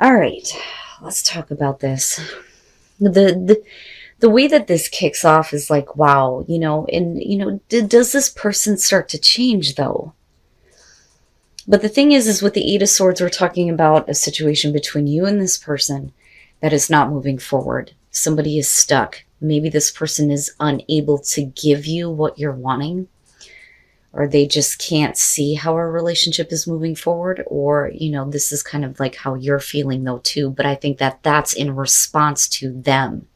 All right, let's talk about this. The way that this kicks off is like, wow, does this person start to change though? But the thing is with the Eight of Swords, we're talking about a situation between you and this person that is not moving forward. Somebody is stuck. Maybe this person is unable to give you what you're wanting, or they just can't see how a relationship is moving forward, or, this is kind of like how you're feeling though too. But I think that that's in response to them.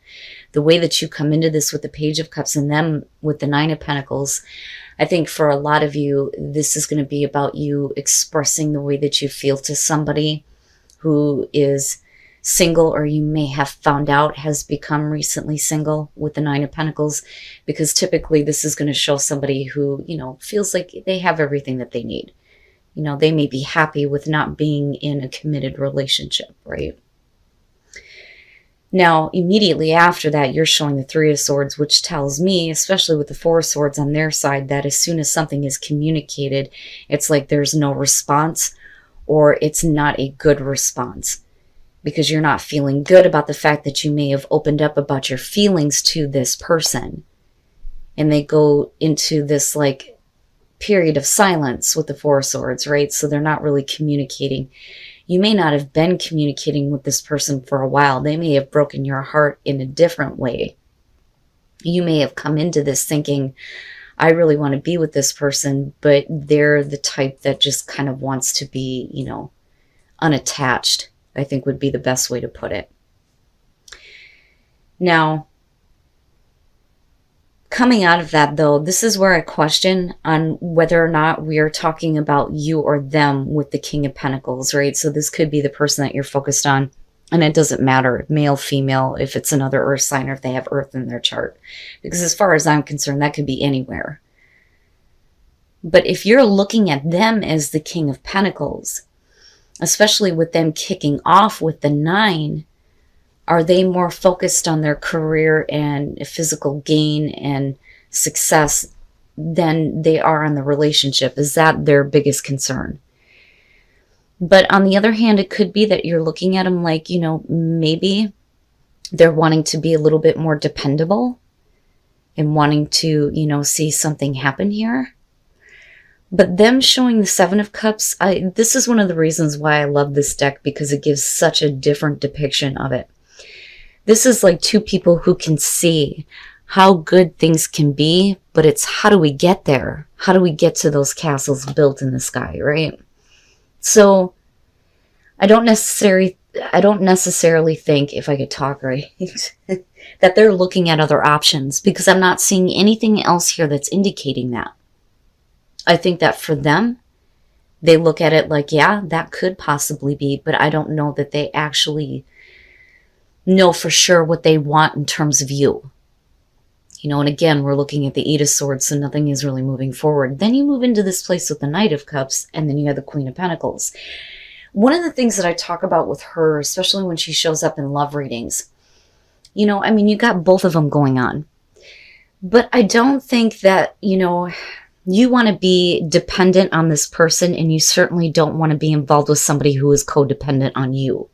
The way that you come into this with the Page of Cups and them with the Nine of Pentacles, I think for a lot of you, this is going to be about you expressing the way that you feel to somebody who is single, or you may have found out has become recently single with the Nine of Pentacles, because typically this is going to show somebody who, feels like they have everything that they need. They may be happy with not being in a committed relationship, right? Now, immediately after that, you're showing the Three of Swords, which tells me, especially with the Four of Swords on their side, that as soon as something is communicated, it's like there's no response, or it's not a good response, because you're not feeling good about the fact that you may have opened up about your feelings to this person. And they go into this like period of silence with the Four of Swords, right? So they're not really communicating. You may not have been communicating with this person for a while. They may have broken your heart in a different way. You may have come into this thinking, I really want to be with this person, but they're the type that just kind of wants to be, unattached, I think would be the best way to put it. Now, coming out of that, though, this is where I question on whether or not we are talking about you or them with the King of Pentacles, right? So this could be the person that you're focused on, and it doesn't matter, male, female, if it's another earth sign or if they have earth in their chart. Because as far as I'm concerned, that could be anywhere. But if you're looking at them as the King of Pentacles, especially with them kicking off with the 9, are they more focused on their career and physical gain and success than they are on the relationship? Is that their biggest concern? But on the other hand, it could be that you're looking at them like, maybe they're wanting to be a little bit more dependable and wanting to, see something happen here. But them showing the Seven of Cups, this is one of the reasons why I love this deck, because it gives such a different depiction of it. This is like two people who can see how good things can be, but it's how do we get there? How do we get to those castles built in the sky, right? So I don't necessarily think, if I could talk right, that they're looking at other options, because I'm not seeing anything else here that's indicating that. I think that for them, they look at it like, yeah, that could possibly be, but I don't know that they actually know for sure what they want in terms of you. And again, we're looking at the Eight of Swords, so nothing is really moving forward. Then you move into this place with the Knight of Cups, and then you have the Queen of Pentacles. One of the things that I talk about with her, especially when she shows up in love readings, you got both of them going on. But I don't think that, you want to be dependent on this person, and you certainly don't want to be involved with somebody who is codependent on you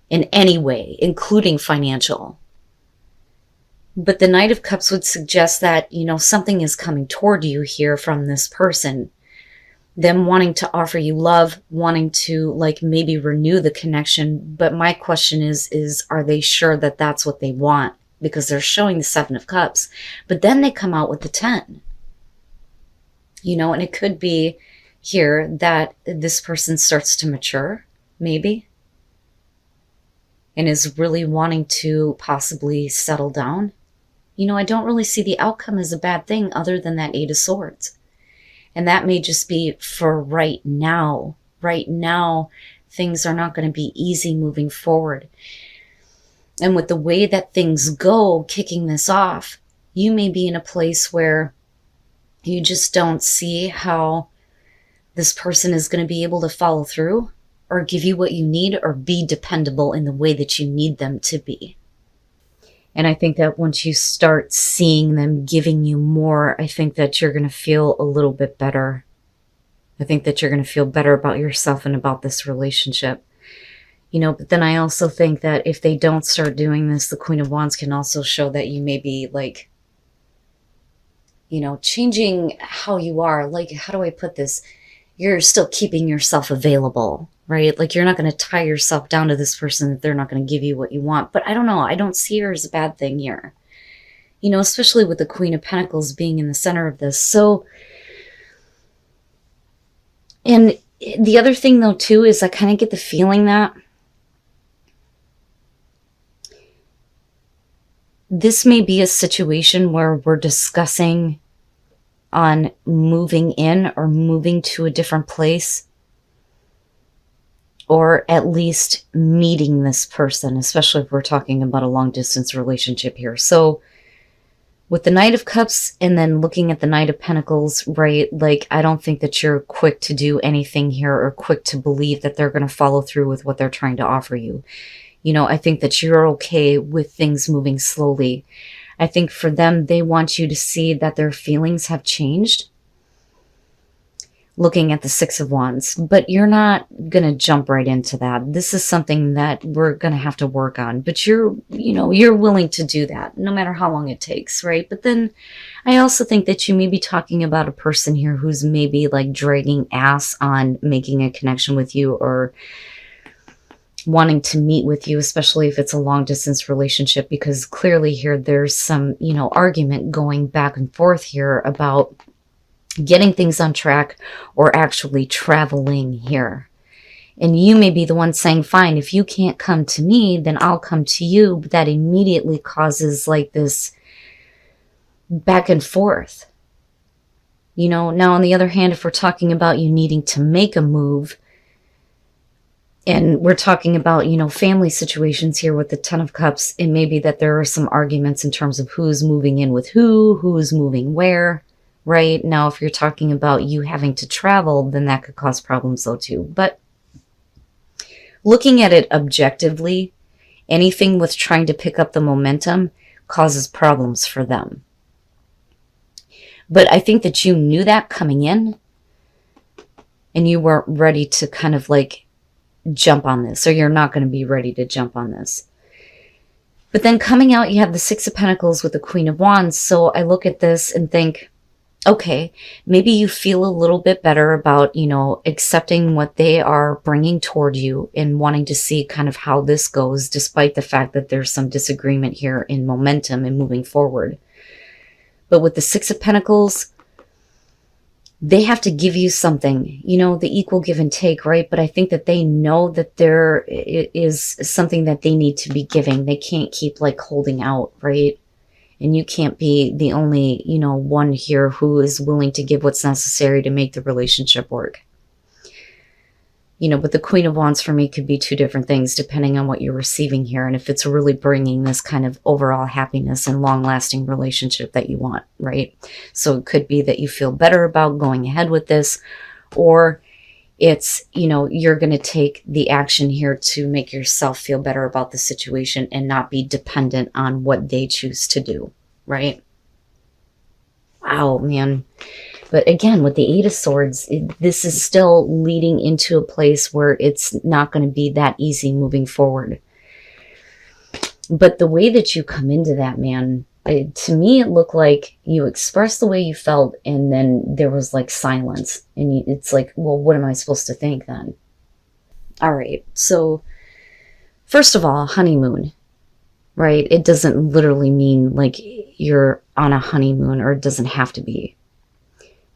in any way, including financial. But the Knight of Cups would suggest that, something is coming toward you here from this person. Them wanting to offer you love, wanting to maybe renew the connection. But my question is are they sure that that's what they want? Because they're showing the Seven of Cups, but then they come out with the 10. And it could be here that this person starts to mature, maybe, and is really wanting to possibly settle down. I don't really see the outcome as a bad thing other than that Eight of Swords. And that may just be for right now. Right now, things are not going to be easy moving forward. And with the way that things go, kicking this off, you may be in a place where you just don't see how this person is going to be able to follow through or give you what you need or be dependable in the way that you need them to be. And I think that once you start seeing them giving you more, I think that you're going to feel a little bit better. I think that you're going to feel better about yourself and about this relationship. But then I also think that if they don't start doing this, the Queen of Wands can also show that you may be like, changing how you are. Like, how do I put this? You're still keeping yourself available, right? Like, you're not going to tie yourself down to this person that they're not going to give you what you want. But I don't know. I don't see her as a bad thing here, especially with the Queen of Pentacles being in the center of this. So, and the other thing though, too, is I kind of get the feeling that this may be a situation where we're discussing on moving in or moving to a different place, or at least meeting this person, especially if we're talking about a long distance relationship here. So with the Knight of Cups and then looking at the Knight of Pentacles, right? Like, I don't think that you're quick to do anything here or quick to believe that they're going to follow through with what they're trying to offer you. I think that you're okay with things moving slowly. I think for them, they want you to see that their feelings have changed. Looking at the Six of Wands, but you're not going to jump right into that. This is something that we're going to have to work on, but you're willing to do that no matter how long it takes, right? But then I also think that you may be talking about a person here who's maybe like dragging ass on making a connection with you or wanting to meet with you, especially if it's a long distance relationship, because clearly here there's some, argument going back and forth here about getting things on track or actually traveling here. And you may be the one saying, fine, if you can't come to me, then I'll come to you. But that immediately causes like this back and forth. Now on the other hand, if we're talking about you needing to make a move, and we're talking about, family situations here with the Ten of Cups, it may be that there are some arguments in terms of who's moving in with who's moving where, right? Now, if you're talking about you having to travel, then that could cause problems though too. But looking at it objectively, anything with trying to pick up the momentum causes problems for them. But I think that you knew that coming in, and you weren't ready to kind of like jump on this, or you're not going to be ready to jump on this. But then coming out, you have the Six of Pentacles with the Queen of Wands. So I look at this and think, okay, maybe you feel a little bit better about, accepting what they are bringing toward you and wanting to see kind of how this goes, despite the fact that there's some disagreement here in momentum and moving forward. But with the Six of Pentacles, they have to give you something, the equal give and take, right? But I think that they know that there is something that they need to be giving. They can't keep like holding out, right? And you can't be the only, one here who is willing to give what's necessary to make the relationship work. But the Queen of Wands for me could be two different things depending on what you're receiving here. And if it's really bringing this kind of overall happiness and long-lasting relationship that you want, right? So it could be that you feel better about going ahead with this, or it's, you're going to take the action here to make yourself feel better about the situation and not be dependent on what they choose to do, right? Wow, man. But again, with the Eight of Swords, this is still leading into a place where it's not going to be that easy moving forward. But the way that you come into that, man, to me, it looked like you expressed the way you felt, and then there was like silence. And it's like, well, what am I supposed to think then? All right. So first of all, honeymoon, right? It doesn't literally mean like you're on a honeymoon, or it doesn't have to be.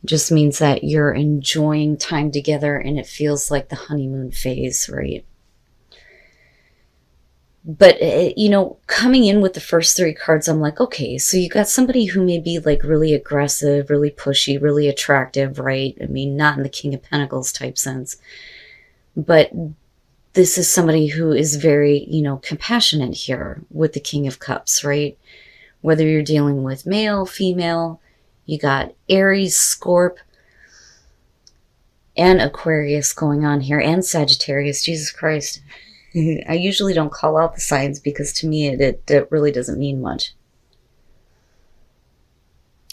It just means that you're enjoying time together and it feels like the honeymoon phase, right? But, coming in with the first three cards, I'm like, okay, so you got somebody who may be like really aggressive, really pushy, really attractive, right? I mean, not in the King of Pentacles type sense, but this is somebody who is very, compassionate here with the King of Cups, right? Whether you're dealing with male, female, you got Aries, Scorp, and Aquarius going on here, and Sagittarius. Jesus Christ. I usually don't call out the signs because to me it really doesn't mean much.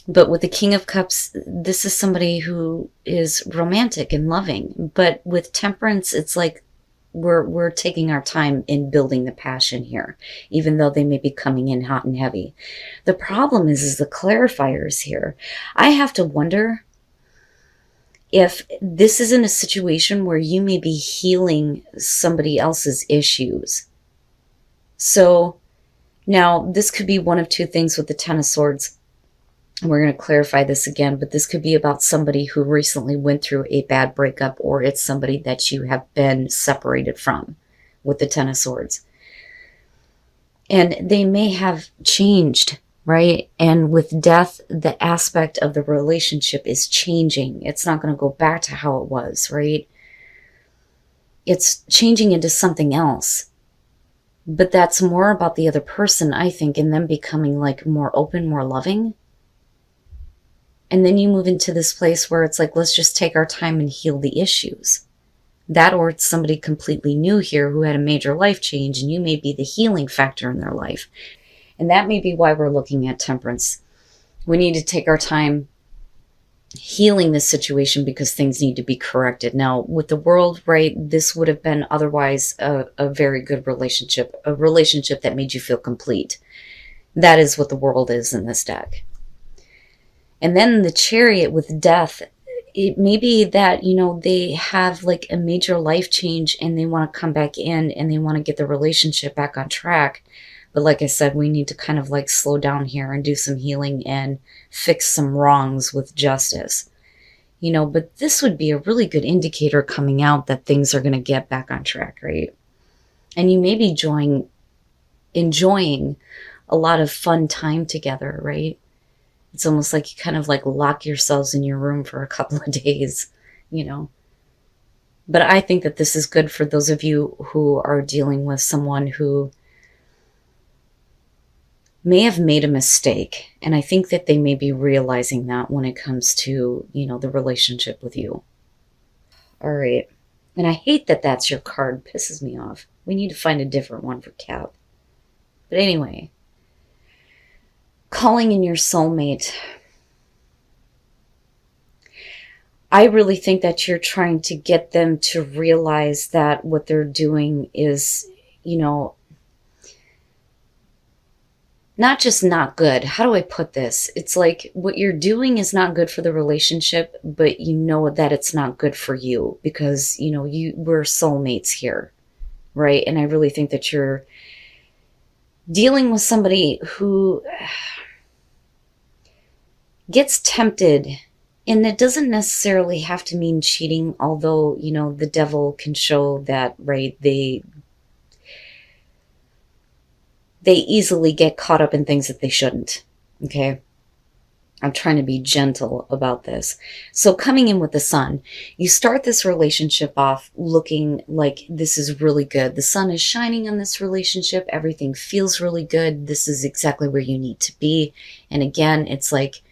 But with the King of Cups, this is somebody who is romantic and loving. But with Temperance, it's like We're taking our time in building the passion here, even though they may be coming in hot and heavy. The problem is the clarifiers here. I have to wonder if this isn't a situation where you may be healing somebody else's issues. So now this could be one of two things with the Ten of Swords. We're going to clarify this again, but this could be about somebody who recently went through a bad breakup, or it's somebody that you have been separated from with the Ten of Swords. And they may have changed, right? And with death, the aspect of the relationship is changing. It's not going to go back to how it was, right? It's changing into something else. But that's more about the other person, I think, and them becoming like more open, more loving. And then you move into this place where it's like, let's just take our time and heal the issues. That, or it's somebody completely new here who had a major life change, and you may be the healing factor in their life. And that may be why we're looking at temperance. We need to take our time healing this situation because things need to be corrected. Now, with the world, right, this would have been otherwise a very good relationship, a relationship that made you feel complete. That is what the world is in this deck. And then the Chariot with death, it may be that, you know, they have like a major life change and they want to come back in and they want to get the relationship back on track. But like I said, we need to kind of like slow down here and do some healing and fix some wrongs with justice. You know, but this would be a really good indicator coming out that things are going to get back on track, right? And you may be enjoying a lot of fun time together, right? It's almost like you kind of like lock yourselves in your room for a couple of days, you know. But I think that this is good for those of you who are dealing with someone who may have made a mistake. And I think that they may be realizing that when it comes to, you know, the relationship with you. All right. And I hate that that's your card. Pisses me off. We need to find a different one for Cap. But anyway. Calling in your soulmate. I really think that you're trying to get them to realize that what they're doing is, you know, not just not good. How do I put this? It's like what you're doing is not good for the relationship, but you know that it's not good for you because, you know, we're soulmates here, right? And I really think that you're dealing with somebody who gets tempted, and it doesn't necessarily have to mean cheating, although, you know, the devil can show that, right, they easily get caught up in things that they shouldn't, okay? I'm trying to be gentle about this. So coming in with the sun, you start this relationship off looking like this is really good. The sun is shining on this relationship. Everything feels really good. This is exactly where you need to be. And again, it's like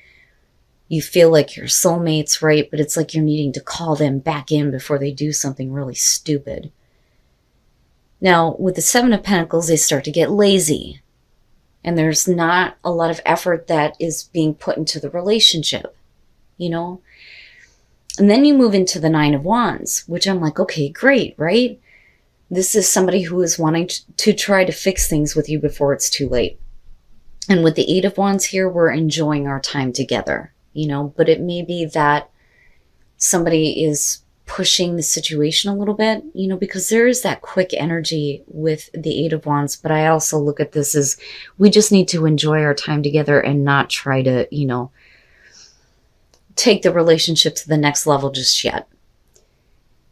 you feel like you're soulmates, right? But it's like you're needing to call them back in before they do something really stupid. Now, with the Seven of Pentacles, they start to get lazy. And there's not a lot of effort that is being put into the relationship, you know? And then you move into the Nine of Wands, which I'm like, okay, great, right? This is somebody who is wanting to try to fix things with you before it's too late. And with the Eight of Wands here, we're enjoying our time together, you know? But it may be that somebody is pushing the situation a little bit, you know, because there is that quick energy with the Eight of Wands. But I also look at this as we just need to enjoy our time together and not try to, you know, take the relationship to the next level just yet.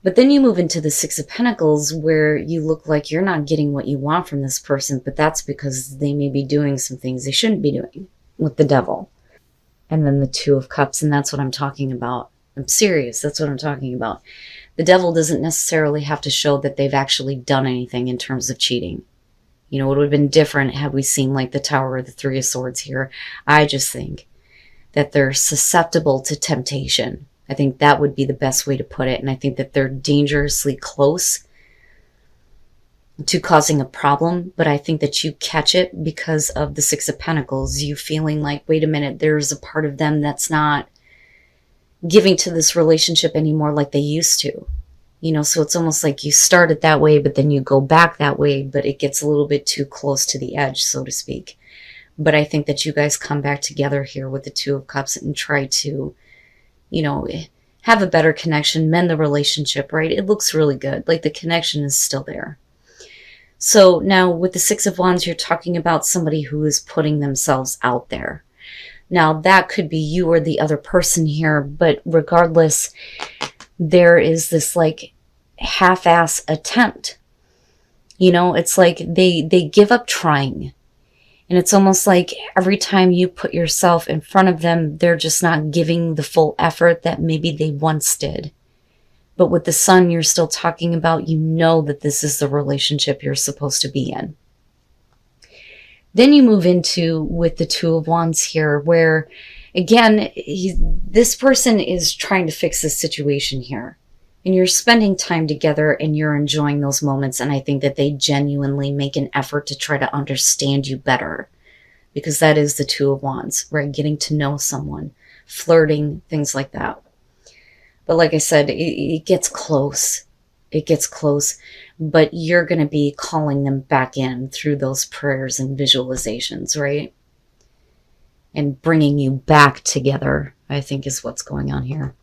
But then you move into the Six of Pentacles where you look like you're not getting what you want from this person, but that's because they may be doing some things they shouldn't be doing with the devil. And then the Two of Cups, and that's what I'm talking about. I'm serious. That's what I'm talking about. The devil doesn't necessarily have to show that they've actually done anything in terms of cheating. You know, it would have been different had we seen like the Tower or the Three of Swords here. I just think that they're susceptible to temptation. I think that would be the best way to put it. And I think that they're dangerously close to causing a problem. But I think that you catch it because of the Six of Pentacles. You feeling like, wait a minute, there's a part of them that's not giving to this relationship anymore like they used to. You know, so it's almost like you started that way, but then you go back that way, but it gets a little bit too close to the edge, so to speak. But I think that you guys come back together here with the Two of Cups and try to, you know, have a better connection, mend the relationship, right? It looks really good. Like the connection is still there. So now with the Six of Wands, you're talking about somebody who is putting themselves out there. Now that could be you or the other person here, but regardless, there is this like half-ass attempt. You know, it's like they give up trying. And it's almost like every time you put yourself in front of them, they're just not giving the full effort that maybe they once did. But with the Sun, you're still talking about, you know that this is the relationship you're supposed to be in. Then you move into with the Two of Wands here, where again, this person is trying to fix this situation here. And you're spending time together and you're enjoying those moments. And I think that they genuinely make an effort to try to understand you better. Because that is the Two of Wands, right? Getting to know someone, flirting, things like that. But like I said, it gets close. It gets close. But you're going to be calling them back in through those prayers and visualizations, right? And bringing you back together, I think is what's going on here.